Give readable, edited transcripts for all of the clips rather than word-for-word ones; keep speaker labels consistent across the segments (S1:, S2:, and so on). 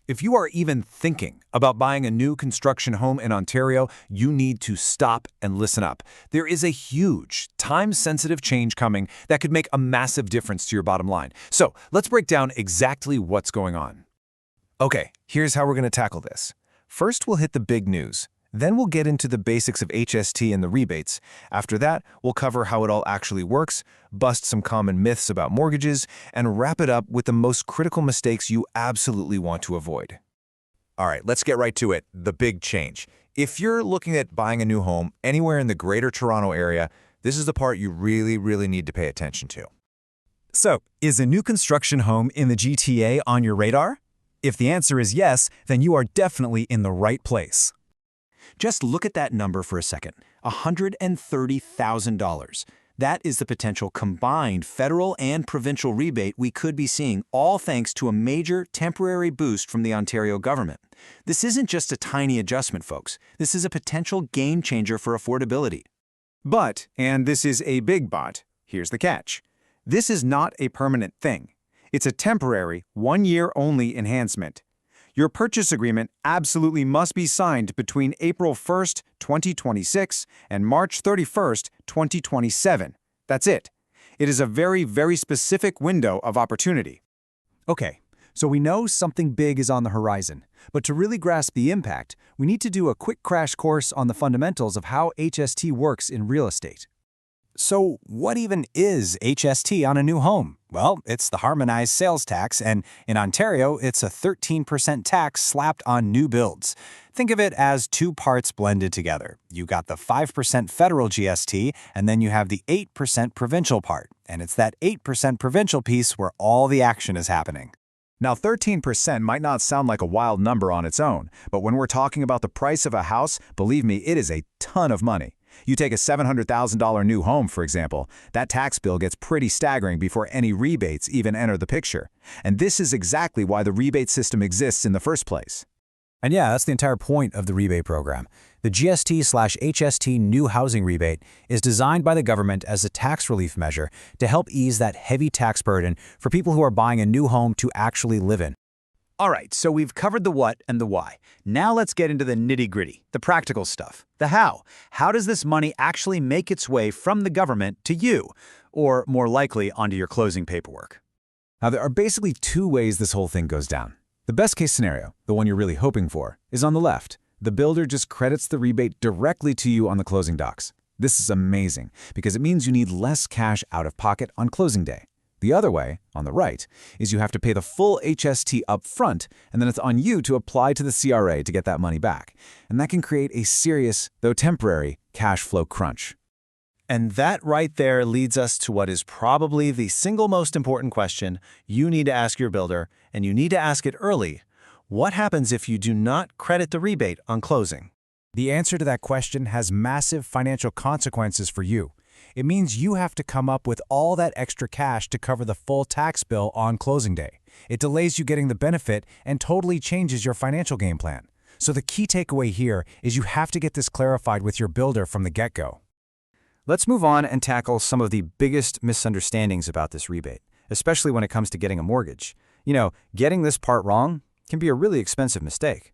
S1: If you are even thinking about buying a new construction home in Ontario, you need to stop and listen up. There is a huge, time-sensitive change coming that could make a massive difference to your bottom line. So let's break down exactly what's going on. Okay, here's how we're going to tackle this. First, we'll hit the big news. Then we'll get into the basics of HST and the rebates. After that, we'll cover how it all actually works, bust some common myths about mortgages, and wrap it up with the most critical mistakes you absolutely want to avoid. All right, let's get right to it, the big change. If you're looking at buying a new home anywhere in the Greater Toronto area, this is the part you really need to pay attention to.
S2: So, is a new construction home in the GTA on your radar? If the answer is yes, then you are definitely in the right place.
S1: Just look at that number for a second, $130,000. That is the potential combined federal and provincial rebate we could be seeing, all thanks to a major temporary boost from the Ontario government. This isn't just a tiny adjustment, folks. This is a potential game changer for affordability.
S2: But, and this is a big but, here's the catch. This is not a permanent thing. It's a temporary, one-year-only enhancement. Your purchase agreement absolutely must be signed between April 1st, 2026 and March 31st, 2027. That's it. It is a very specific window of opportunity. Okay, so we know something big is on the horizon, but to really grasp the impact, we need to do a quick crash course on the fundamentals of how HST works in real estate. So what even is HST on a new home? Well, it's the harmonized sales tax, and in Ontario, it's a 13% tax slapped on new builds. Think of it as two parts blended together. You got the 5% federal GST, and then you have the 8% provincial part. And it's that 8% provincial piece where all the action is happening. Now, 13% might not sound like a wild number on its own, but when we're talking about the price of a house, believe me, it is a ton of money. You take a $700,000 new home, for example, that tax bill gets pretty staggering before any rebates even enter the picture. And this is exactly why the rebate system exists in the first place. And yeah, that's the entire point of the rebate program. The GST/HST new housing rebate is designed by the government as a tax relief measure to help ease that heavy tax burden for people who are buying a new home to actually live in. All right, so we've covered the what and the why. Now let's get into the nitty-gritty, the practical stuff, the how. How does this money actually make its way from the government to you, or more likely onto your closing paperwork? Now, there are basically two ways this whole thing goes down. The best case scenario, the one you're really hoping for, is on the left. The builder just credits the rebate directly to you on the closing docs. This is amazing because it means you need less cash out of pocket on closing day. The other way, on the right, is you have to pay the full HST up front, and then it's on you to apply to the CRA to get that money back. And that can create a serious, though temporary, cash flow crunch. And that right there leads us to what is probably the single most important question you need to ask your builder, and you need to ask it early. What happens if you do not credit the rebate on closing? The answer to that question has massive financial consequences for you. It means you have to come up with all that extra cash to cover the full tax bill on closing day. It delays you getting the benefit and totally changes your financial game plan. So the key takeaway here is you have to get this clarified with your builder from the get-go. Let's move on and tackle some of the biggest misunderstandings about this rebate, especially when it comes to getting a mortgage. You know, getting this part wrong can be a really expensive mistake.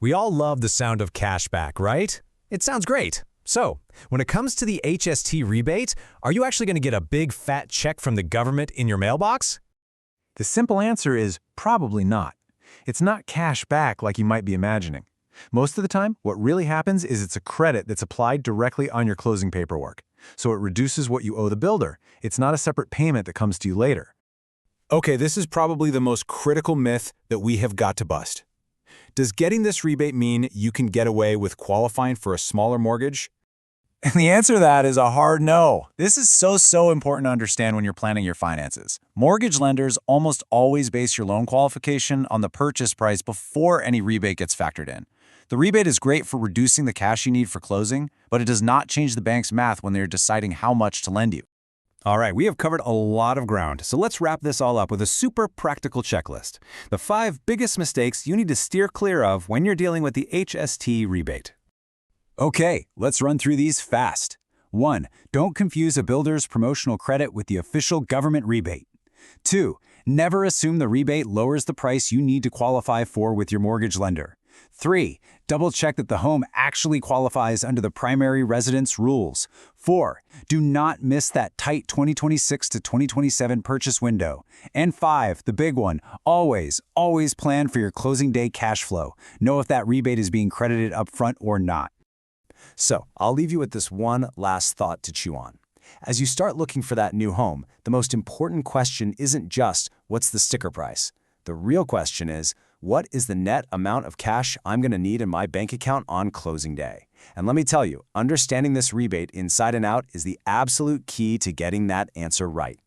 S2: We all love the sound of cash back, right? It sounds great. So, when it comes to the HST rebate, are you actually going to get a big fat check from the government in your mailbox? The simple answer is probably not. It's not cash back like you might be imagining. Most of the time, what really happens is it's a credit that's applied directly on your closing paperwork. So it reduces what you owe the builder. It's not a separate payment that comes to you later. Okay, this is probably the most critical myth that we have got to bust. Does getting this rebate mean you can get away with qualifying for a smaller mortgage? And the answer to that is a hard no. This is so important to understand when you're planning your finances. Mortgage lenders almost always base your loan qualification on the purchase price before any rebate gets factored in. The rebate is great for reducing the cash you need for closing, but it does not change the bank's math when they're deciding how much to lend you. All right, we have covered a lot of ground, so let's wrap this all up with a super practical checklist. The 5 biggest mistakes you need to steer clear of when you're dealing with the HST rebate. Okay, let's run through these fast. 1. Don't confuse a builder's promotional credit with the official government rebate. 2.
S3: Never assume the rebate lowers the price you need to qualify for with your mortgage lender. 3. Double-check that the home actually qualifies under the primary residence rules. 4. Do not miss that tight 2026 to 2027 purchase window. And 5, the big one, always plan for your closing day cash flow. Know if that rebate is being credited upfront or not.
S1: So, I'll leave you with this one last thought to chew on. As you start looking for that new home, the most important question isn't just, what's the sticker price? The real question is, what is the net amount of cash I'm going to need in my bank account on closing day? And let me tell you, understanding this rebate inside and out is the absolute key to getting that answer right.